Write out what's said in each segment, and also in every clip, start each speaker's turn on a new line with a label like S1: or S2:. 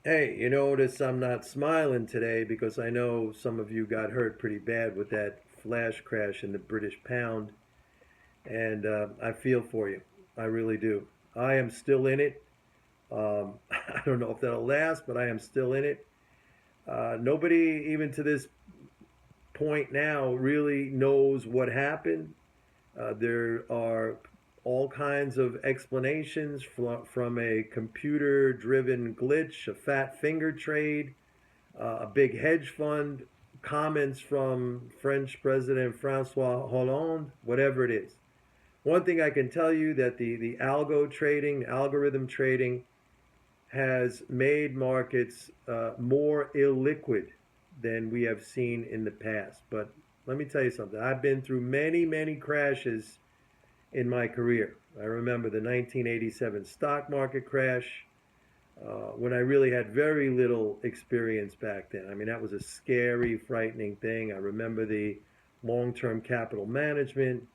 S1: Hey, you notice I'm not smiling today because I know some of you got hurt pretty bad with that flash crash in the British pound, and I feel for you. I really do. I am still in it. I don't know if that'll last, but I am still in it. Nobody, even to this point now, really knows what happened. There are all kinds of explanations from a computer driven glitch, a fat finger trade, a big hedge fund, comments from French President Francois Hollande, whatever it is. One thing I can tell you that the algorithm trading, has made markets more illiquid than we have seen in the past. But let me tell you something. I've been through many, many crashes in my career. I remember the 1987 stock market crash when I really had very little experience back then. I mean, that was a scary, frightening thing. I remember the long term capital management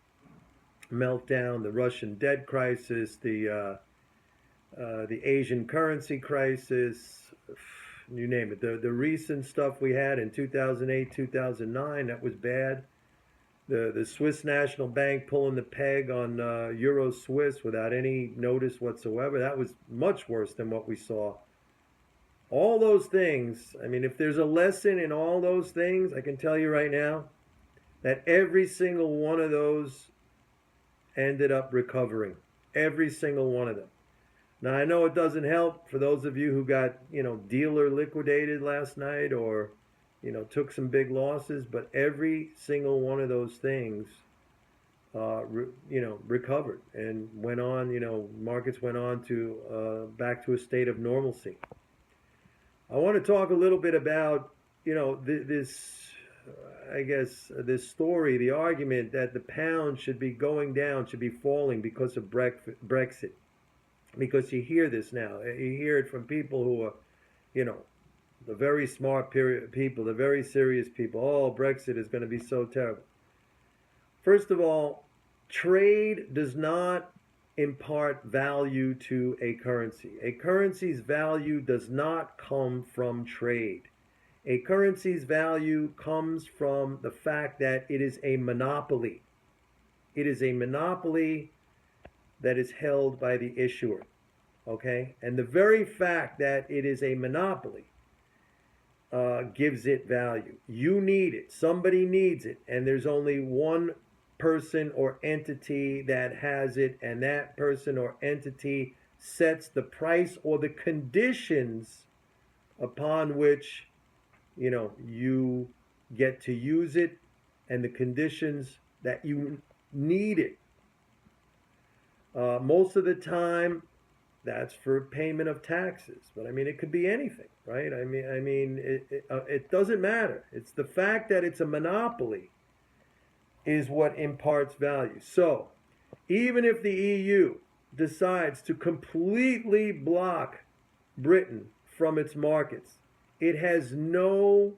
S1: meltdown, the Russian debt crisis, the Asian currency crisis, you name it. The recent stuff we had in 2008, 2009, that was bad. The Swiss National Bank pulling the peg on Euro Swiss without any notice whatsoever, that was much worse than what we saw. All those things, I mean, if there's a lesson in all those things, I can tell you right now that every single one of those ended up recovering. Every single one of them. Now I know it doesn't help for those of you who got, dealer liquidated last night or, took some big losses, but every single one of those things, recovered and went on, markets went on to back to a state of normalcy. I want to talk a little bit about, this, I guess, this story, the argument that the pound should be going down, should be falling because of Brexit. Because you hear this now. You hear it from people who are, you know, the very smart people, the very serious people. Oh, Brexit is going to be so terrible. First of all, trade does not impart value to a currency. A currency's value does not come from trade. A currency's value comes from the fact that it is a monopoly. It is a monopoly that is held by the issuer. Okay? And the very fact that it is a monopoly gives it value. You need it. Somebody needs it. And there's only one person or entity that has it, and that person or entity sets the price or the conditions upon which you get to use it, and the conditions that you need it. Most of the time, that's for payment of taxes, but I mean it could be anything, right? It doesn't matter. It's the fact that it's a monopoly is what imparts value. So, even if the EU decides to completely block Britain from its markets, it has no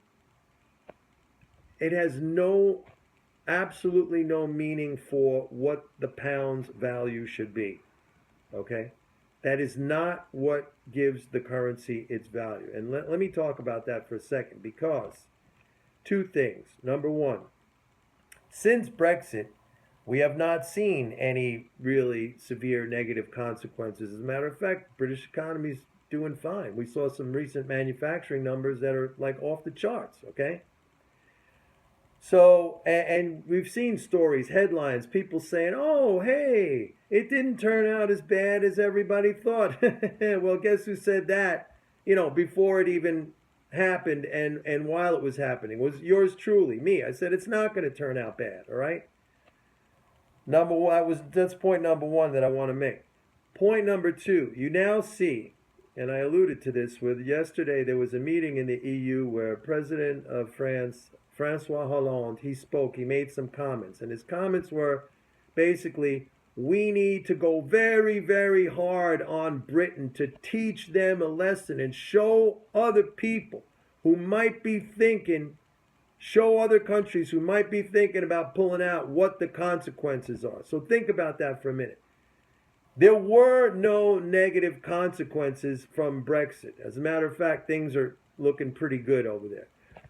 S1: absolutely no meaning for what the pound's value should be. Okay? That is not what gives the currency its value. And let me talk about that for a second, because two things. Number one, since Brexit, we have not seen any really severe negative consequences. As a matter of fact, British economy is doing fine. We saw some recent manufacturing numbers that are like off the charts, okay? So, and we've seen stories, headlines, people saying, oh, hey, it didn't turn out as bad as everybody thought. Well, guess who said that, before it even happened and while it was happening? It was yours truly, me. I said, it's not going to turn out bad, all right? That's point number one that I want to make. Point number two, you now see, and I alluded to this with yesterday, there was a meeting in the EU where President of France, Francois Hollande, he spoke, he made some comments, and his comments were basically, we need to go very, very hard on Britain to teach them a lesson and show other people who might be thinking, show other countries who might be thinking about pulling out what the consequences are. So think about that for a minute. There were no negative consequences from Brexit. As a matter of fact, things are looking pretty good over there.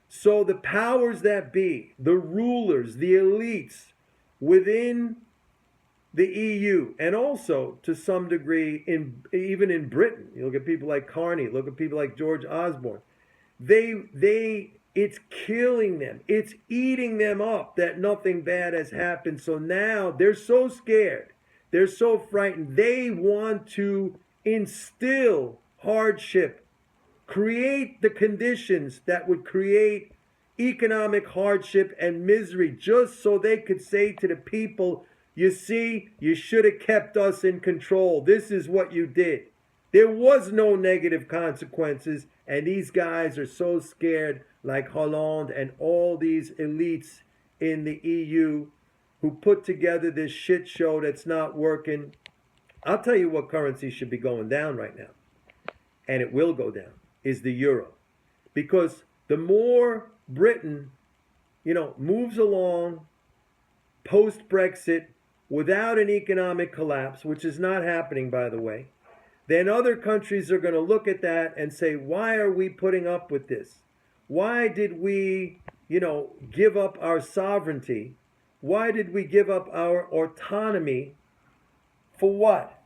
S1: So the powers that be, the rulers, the elites within the EU, and also to some degree even in Britain, you look at people like Carney, look at people like George Osborne. It's killing them. It's eating them up that nothing bad has happened. So now they're so scared. They're so frightened. They want to instill hardship, create the conditions that would create economic hardship and misery, just so they could say to the people, you see, you should have kept us in control. This is what you did. There was no negative consequences, and these guys are so scared, like Hollande and all these elites in the EU who put together this shit show that's not working. I'll tell you what currency should be going down right now, and it will go down, is the euro. Because the more Britain, moves along post-Brexit without an economic collapse, which is not happening, by the way, then other countries are going to look at that and say, why are we putting up with this? Why did we, give up our sovereignty? Why did we give up our autonomy? For what?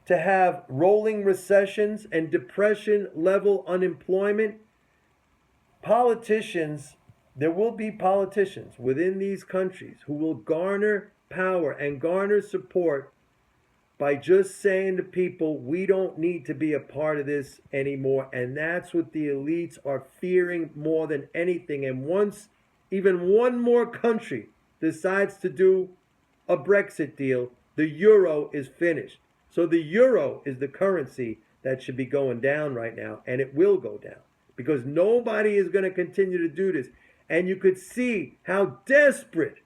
S1: To have rolling recessions and depression level unemployment? Politicians, there will be politicians within these countries who will garner power and garner support by just saying to people, we don't need to be a part of this anymore. And that's what the elites are fearing more than anything. And once even one more country decides to do a Brexit deal, the euro is finished. So the euro is the currency that should be going down right now, and it will go down because nobody is going to continue to do this. And you could see how desperate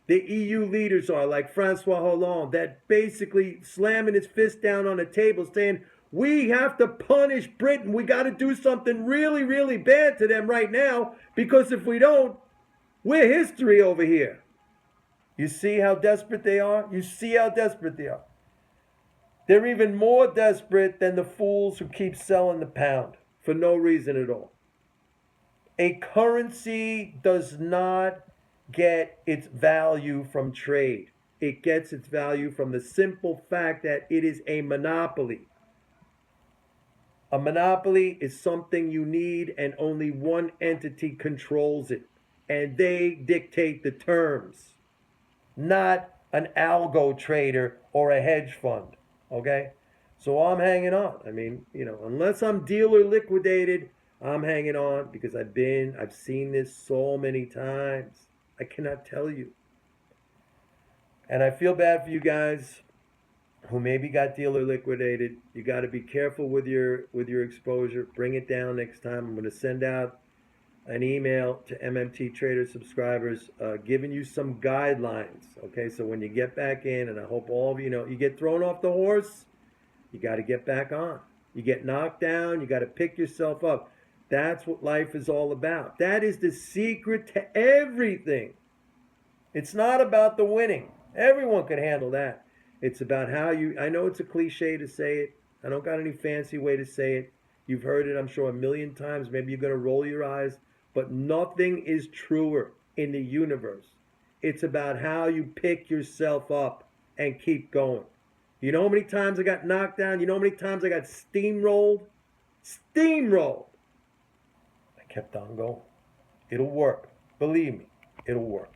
S1: the EU leaders are, like Francois Hollande, that basically slamming his fist down on the table saying, we have to punish Britain. We got to do something really, really bad to them right now, because if we don't, we're history over here. You see how desperate they are? You see how desperate they are. They're even more desperate than the fools who keep selling the pound for no reason at all. A currency does not get its value from trade. It gets its value from the simple fact that it is a monopoly. A monopoly is something you need and only one entity controls it. And they dictate the terms, not an algo trader or a hedge fund. Okay? So I'm hanging on. I mean, unless I'm dealer liquidated, I'm hanging on because I've seen this so many times. I cannot tell you. And I feel bad for you guys who maybe got dealer liquidated. You got to be careful with your exposure. Bring it down next time. I'm going to send out an email to MMT Trader subscribers giving you some guidelines. Okay, so when you get back in, and I hope all of you know, you get thrown off the horse, you got to get back on. You get knocked down, you got to pick yourself up. That's what life is all about. That is the secret to everything. It's not about the winning. Everyone can handle that. It's about how I know it's a cliche to say it. I don't got any fancy way to say it. You've heard it, I'm sure, a million times. Maybe you're going to roll your eyes. But nothing is truer in the universe. It's about how you pick yourself up and keep going. You know how many times I got knocked down? You know how many times I got steamrolled? Steamrolled. I kept on going. It'll work. Believe me, it'll work.